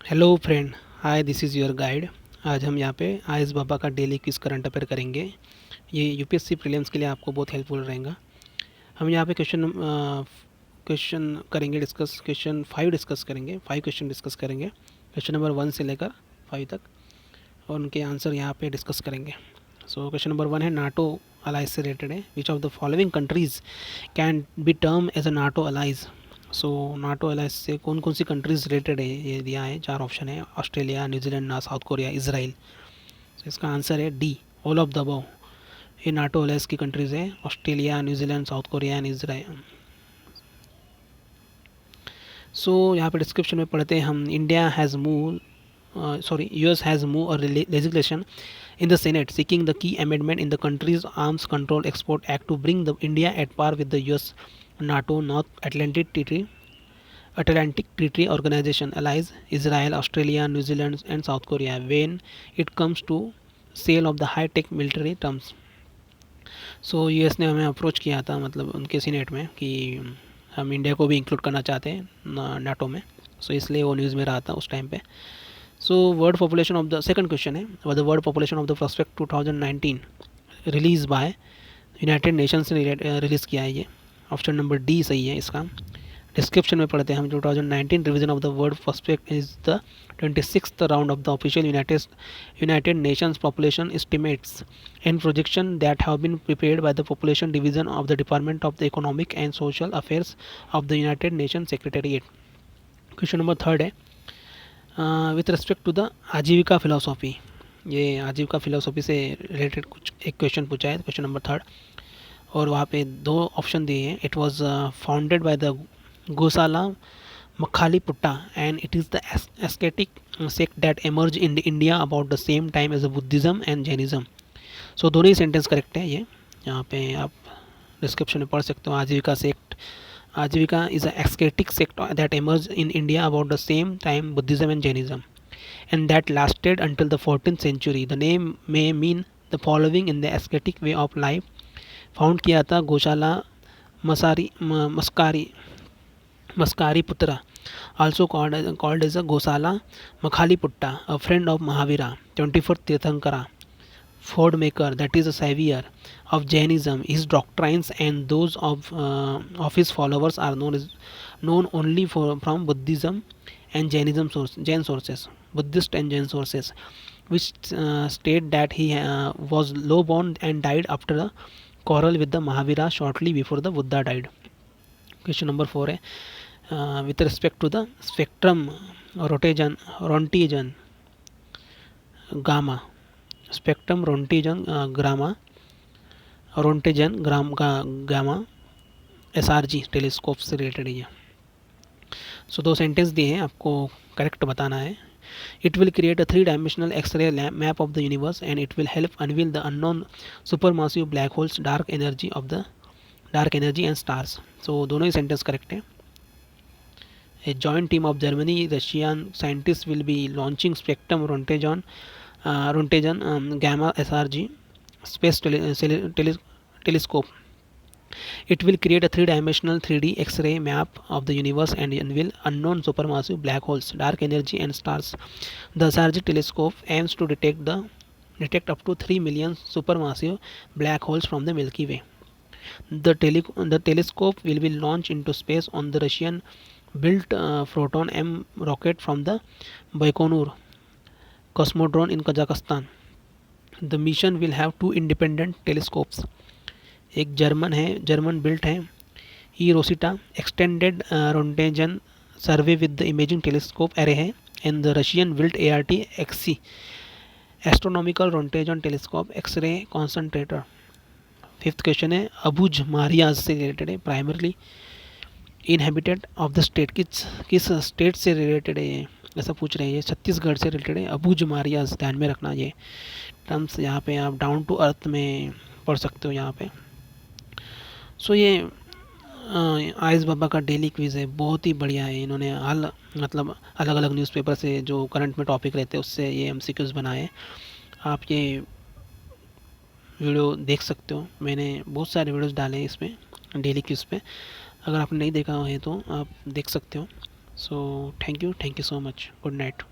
Hello friend, hi this is your guide. आज हम यहाँ पे आयस बाबा का डेली क्विज करंट अफेयर करेंगे। ये यूपीएससी प्रीलिम्स के लिए आपको बहुत हेल्पफुल रहेगा। हम यहाँ पे क्वेश्चन करेंगे डिस्कस। क्वेश्चन 5 डिस्कस करेंगे, 5 क्वेश्चन डिस्कस करेंगे, क्वेश्चन नंबर 1 से लेकर 5 तक, और उनके आंसर यहाँ पे डिस्कस करेंगे। सो क्वेश्चन नंबर 1 है नाटो अलाइज से रिलेटेड है। Which of the following countries can be term as a NATO allies. सो नाटो अलाइज से कौन कौन सी कंट्रीज़ रिलेटेड है ये दिया है। 4 ऑप्शन है, Australia, New Zealand, South Korea, Israel. तो इसका आंसर है D, all of the above. ये नाटो अलाइज की कंट्रीज़ है, Australia, New Zealand, South Korea and Israel. So यहाँ पे डिस्क्रिप्शन में पढ़ते हैं हम। India has move US has moved a legislation in the Senate seeking the key amendment in the country's Arms Control Export Act to bring the India at par with the US, NATO, North Atlantic Treaty Organization allies, Israel, Australia, New Zealand and South Korea when it comes to sale of the high-tech military terms. So US ने हमें approach किया था, मतलब उनके senate में, कि हम India को भी इंक्लूड करना चाहते हैं नाटो में। सो इसलिए वो न्यूज़ में रहा था उस टाइम पे। So world population of the second question है, the world population of the prospect 2019 release by United Nations ने रिलीज़ किया है ये। ऑप्शन नंबर डी सही है इसका। डिस्क्रिप्शन में पढ़ते हैं हम। 2019 revision of the world prospect is the 26th round of the official United Nations population estimates and projection that have been prepared by the population division of the department of the economic and social affairs of the United Nation secretariat. Question number third है, with respect to the Ajivika philosophy. ये Ajivika philosophy से related कुछ एक question पूछा है, question number third, और वहाँ पे 2 ऑप्शन दिए हैं। It was founded by the Gosala Makkhaliputta and it is the ascetic sect that emerge in India about the same time as Buddhism and Jainism. So दोनों ही सेंटेंस करेक्ट है ये। यहाँ पे आप डिस्क्रिप्शन में पढ़ सकते हो। आजीविका is an ascetic sect that emerged in India about the same time Buddhism and Jainism, and that lasted until the 14th century. The name may mean the following in the ascetic way of life. Found किया था गोशाला मस्कारी पुत्रा, also called as a Gosala Makhaliputta, a friend of Mahavira, 24th Tirthankara, Ford maker, that is a savior of Jainism. His doctrines and those of his followers are known only from Buddhism and Jain sources, Buddhist and Jain sources, which state that he was low-born and died after a quarrel with the Mahavira shortly before the Buddha died. Question number 4 है, with respect to the spectrum Rontgen gamma, spectrum Rontgen gamma SRG telescope से related है ये। सो 2 sentence दिए हैं, आपको correct बताना है। It will create a 3-dimensional x-ray map of the universe and it will help unveil the unknown supermassive black holes, dark energy and stars. So दोनों ही सेंटेंस करेक्ट है। A joint team of Germany Russian scientists will be launching Spectrum Rontgen Gamma SRG space telescope. It will create a 3-dimensional 3D X-ray map of the universe and unveil unknown supermassive black holes, dark energy and stars. The SRG telescope aims to detect up to 3 million supermassive black holes from the Milky Way. The telescope will be launched into space on the Russian built Proton M rocket from the Baikonur Cosmodrome in Kazakhstan. The mission will have 2 independent telescopes. एक German built है eROSITA extended Rontgen survey with the imaging telescope array है, and the Russian built ART XC astronomical Rontgen telescope x-ray concentrator. 5th question है, अबुज मारियाज से related है, primarily inhabited of the state, किस स्टेट से related है ये, ऐसा पूछ रहे हैं। ये छत्तीसगढ़ से रिलेटेड है। अबुज मारियाज, ध्यान में रखना ये टर्म्स, यहाँ पे आप डाउन टू अर्थ में पढ़ सकते हो यहाँ पे। सो ये आयस बाबा का डेली क्विज़ है, बहुत ही बढ़िया है। इन्होंने मतलब अलग अलग न्यूज़पेपर से जो करंट में टॉपिक रहते हैं उससे ये MCQs बनाए हैं। आप ये वीडियो देख सकते हो, मैंने बहुत सारे वीडियोस डाले हैं इसमें डेली क्विज़ पे। अगर आपने नहीं देखा है तो आप देख सकते हो। So thank you so much, good night.